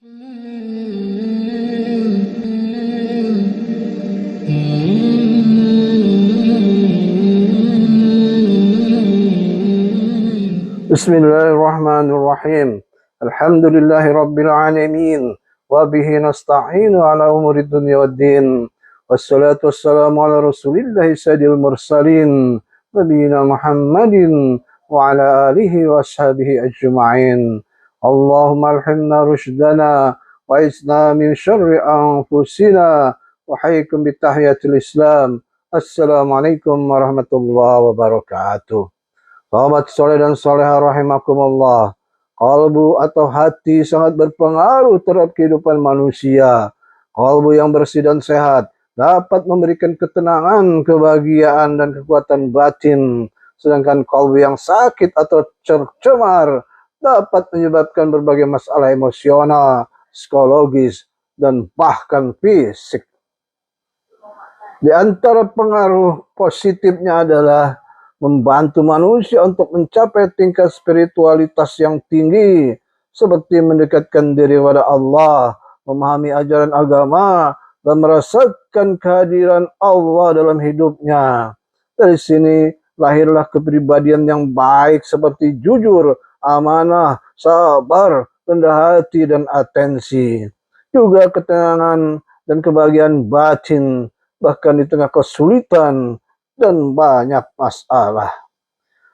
Bismillahirrahmanirrahim. Alhamdulillahi rabbil alamin. Wa bihi nasta'inu ala umuri dunya waddin. Wassalatu wassalamu ala rasulillahi sayyidil mursalin. Nabiyina Muhammadin wa ala alihi wa ashabihi ajma'in. Allahumma alhimna rushdana wa isna min syarri anfusina wa haykum bitahiyatil Islam. Assalamualaikum warahmatullahi wabarakatuh. Sahabat soleh dan soleha rahimakumullah, kalbu atau hati sangat berpengaruh terhadap kehidupan manusia. Kalbu yang bersih dan sehat dapat memberikan ketenangan, kebahagiaan, dan kekuatan batin. Sedangkan kalbu yang sakit atau tercemar dapat menyebabkan berbagai masalah emosional, psikologis, dan bahkan fisik. Di antara pengaruh positifnya adalah membantu manusia untuk mencapai tingkat spiritualitas yang tinggi, seperti mendekatkan diri kepada Allah, memahami ajaran agama, dan merasakan kehadiran Allah dalam hidupnya. Dari sini lahirlah kepribadian yang baik seperti jujur, amanah, sabar, rendah hati, dan atensi. Juga ketenangan dan kebahagiaan batin, bahkan di tengah kesulitan dan banyak masalah.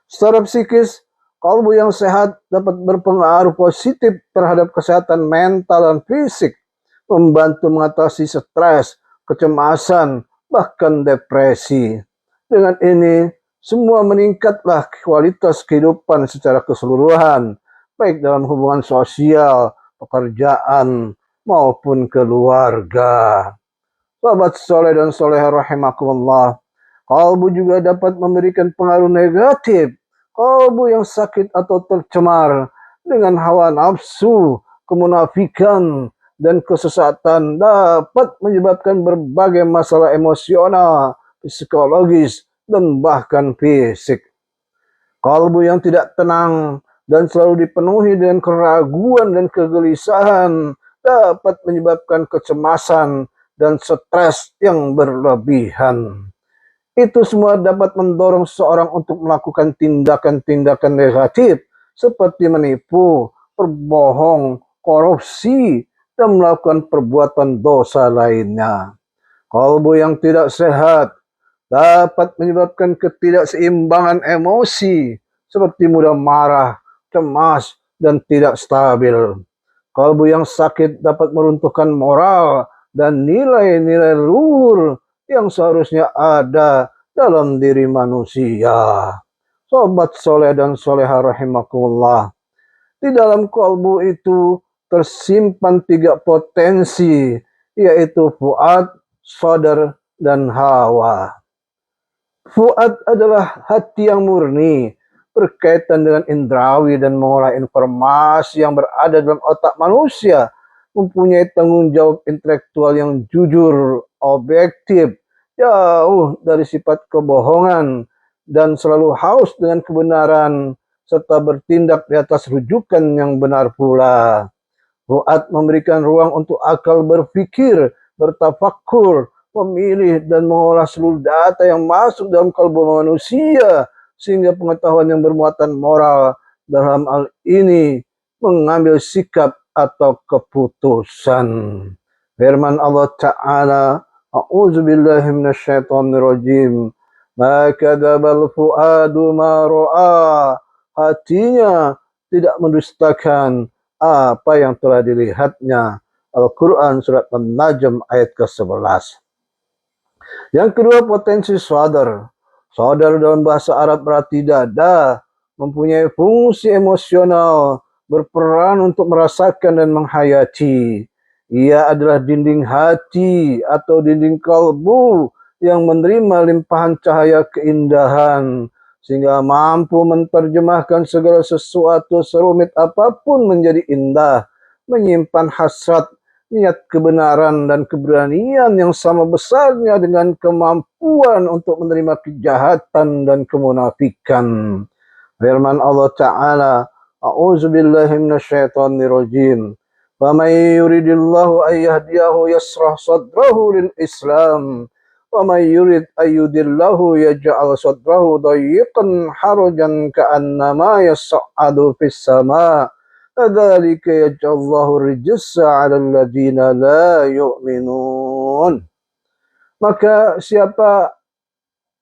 Secara psikis, kalbu yang sehat dapat berpengaruh positif terhadap kesehatan mental dan fisik, membantu mengatasi stres, kecemasan, bahkan depresi. Dengan ini, semua meningkatlah kualitas kehidupan secara keseluruhan, baik dalam hubungan sosial, pekerjaan, maupun keluarga. Sahabat soleh dan soleha rahimakumullah, kalbu juga dapat memberikan pengaruh negatif. Kalbu yang sakit atau tercemar dengan hawa nafsu, kemunafikan, dan kesesatan dapat menyebabkan berbagai masalah emosional, psikologis, dan bahkan fisik. Kalbu yang tidak tenang dan selalu dipenuhi dengan keraguan dan kegelisahan dapat menyebabkan kecemasan dan stres yang berlebihan. Itu semua dapat mendorong seseorang untuk melakukan tindakan-tindakan negatif seperti menipu, berbohong, korupsi, dan melakukan perbuatan dosa lainnya. Kalbu yang tidak sehat dapat menyebabkan ketidakseimbangan emosi seperti mudah marah, cemas, dan tidak stabil. Kalbu yang sakit dapat meruntuhkan moral dan nilai-nilai luhur yang seharusnya ada dalam diri manusia. Sobat soleh dan soleha rahimakumullah, di dalam kalbu itu tersimpan 3 potensi, yaitu fuad, sadar, dan hawa. Fuad adalah hati yang murni, berkaitan dengan indrawi dan mengolah informasi yang berada dalam otak manusia, mempunyai tanggung jawab intelektual yang jujur, objektif, jauh dari sifat kebohongan, dan selalu haus dengan kebenaran, serta bertindak di atas rujukan yang benar pula. Fuad memberikan ruang untuk akal berpikir, bertafakur, memilih, dan mengolah seluruh data yang masuk dalam kalbu manusia, sehingga pengetahuan yang bermuatan moral dalam hal ini mengambil sikap atau keputusan. Firman Allah Ta'ala, A'udzu billahi minasyaitonir rajim. Ma kadzabal fuadu ma ra'a. Hatinya tidak mendustakan apa yang telah dilihatnya. Al-Quran surat An-Najm ayat ke-11. Yang kedua, potensi sadar. Sadar dalam bahasa Arab berarti dada, mempunyai fungsi emosional, berperan untuk merasakan dan menghayati. Ia adalah dinding hati atau dinding kalbu yang menerima limpahan cahaya keindahan, sehingga mampu menerjemahkan segala sesuatu serumit apapun menjadi indah, menyimpan hasrat, niat kebenaran, dan keberanian yang sama besarnya dengan kemampuan untuk menerima kejahatan dan kemunafikan. Firman Allah Ta'ala, A'udzu billahi minasyaitonir rajim. ومن يرد الله أن يهديه يشرح صدره للإسلام ومن يرد أن يضله يجعل صدره ضيقا حرجا كأنما يصعد في السماء كذلك يجعل الله الرجس على الذين لا يؤمنون. Maka siapa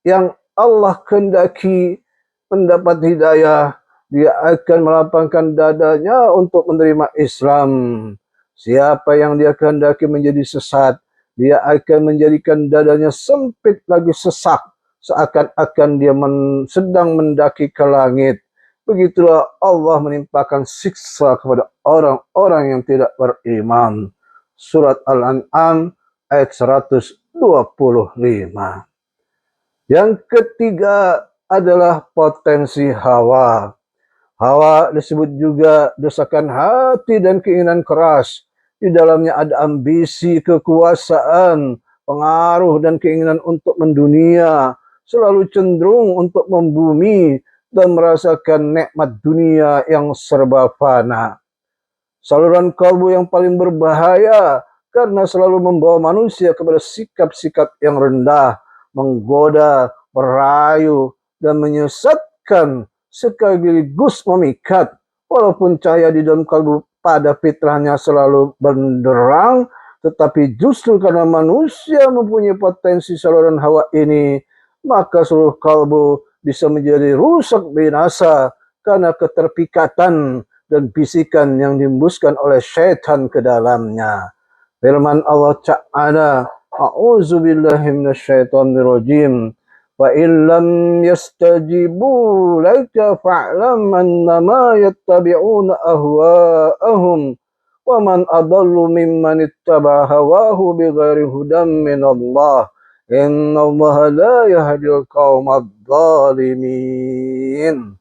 yang Allah kehendaki mendapat hidayah, dia akan melapangkan dadanya untuk menerima Islam. Siapa yang dia kehendaki menjadi sesat, dia akan menjadikan dadanya sempit lagi sesak, seakan-akan dia sedang mendaki ke langit. Begitulah Allah menimpakan siksa kepada orang-orang yang tidak beriman. Surat Al-An'am ayat 125. Yang ketiga adalah potensi hawa. Hawa disebut juga desakan hati dan keinginan keras. Di dalamnya ada ambisi, kekuasaan, pengaruh dan keinginan untuk mendunia. Selalu cenderung untuk membumi dan merasakan nikmat dunia yang serba fana. Saluran kalbu yang paling berbahaya karena selalu membawa manusia kepada sikap-sikap yang rendah, menggoda, merayu, dan menyesatkan sekaligus memikat. Walaupun cahaya di dalam kalbu pada fitrahnya selalu benderang, tetapi justru karena manusia mempunyai potensi saluran hawa ini, maka seluruh kalbu bisa menjadi rusak binasa karena keterpikatan dan bisikan yang dihembuskan oleh syaitan ke dalamnya. Firman Allah Ta'ala, A'udzubillahi minasyaitonirrajim. Wa illam yastajibu laka fa'lam annama yattabi'una ahwa'ahum wa man adallu mimman ittaba'a hawahu bighairi hudan min Allah innallaha la yahdil qaumadh dhalimin.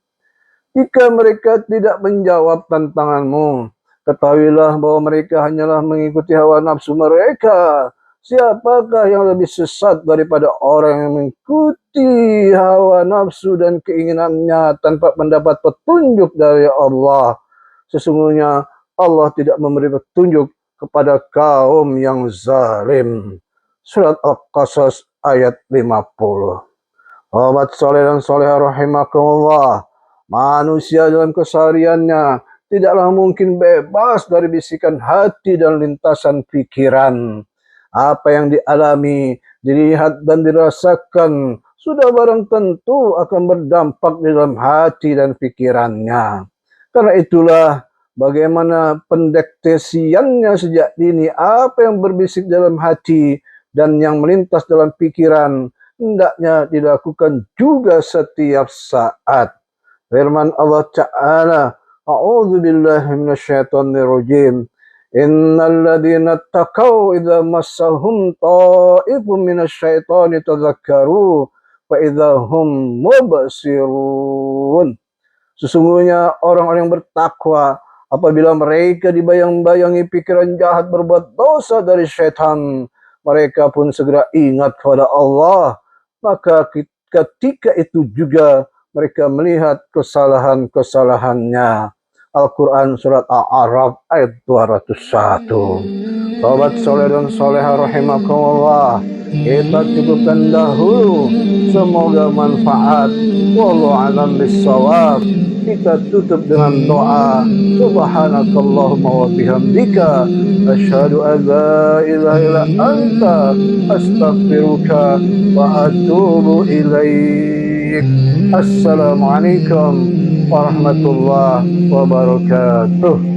Jika mereka tidak menjawab tantanganmu, ketahuilah bahwa mereka hanyalah mengikuti hawa nafsu mereka. Siapakah yang lebih sesat daripada orang yang mengikuti hawa nafsu dan keinginannya tanpa mendapat petunjuk dari Allah? Sesungguhnya Allah tidak memberi petunjuk kepada kaum yang zalim. Surat Al-Qasas ayat 50. Sahabat soleh dan solehah rahimakumullah, manusia dalam kesehariannya tidaklah mungkin bebas dari bisikan hati dan lintasan pikiran. Apa yang dialami, dilihat dan dirasakan sudah barang tentu akan berdampak di dalam hati dan pikirannya. Karena itulah bagaimana pendeteksiannya sejak dini apa yang berbisik dalam hati dan yang melintas dalam pikiran hendaknya dilakukan juga setiap saat. Firman Allah Ta'ala, A'udzubillahi minasyaitonirrajim. Innal ladzina taqaw idza massahum ta'ifun minasyaitani tadzakkaru fa idza hum mubsirun. Sesungguhnya orang-orang yang bertakwa apabila mereka dibayang-bayangi pikiran jahat berbuat dosa dari syaitan, mereka pun segera ingat kepada Allah. Maka ketika itu juga mereka melihat kesalahan-kesalahannya. Al-Quran Surat Al-A'raf ayat 201. Sahabat soleh dan solehah rahimakumullah, kita cukupkan dahulu, semoga manfaat. Wallahu a'lam bissawab. Kita tutup dengan doa, subhanakallahumma wa bihamdika asyhadu an la ilaha illa anta astaghfiruka wa atubu ilaik. Assalamualaikum warahmatullahi wabarakatuh.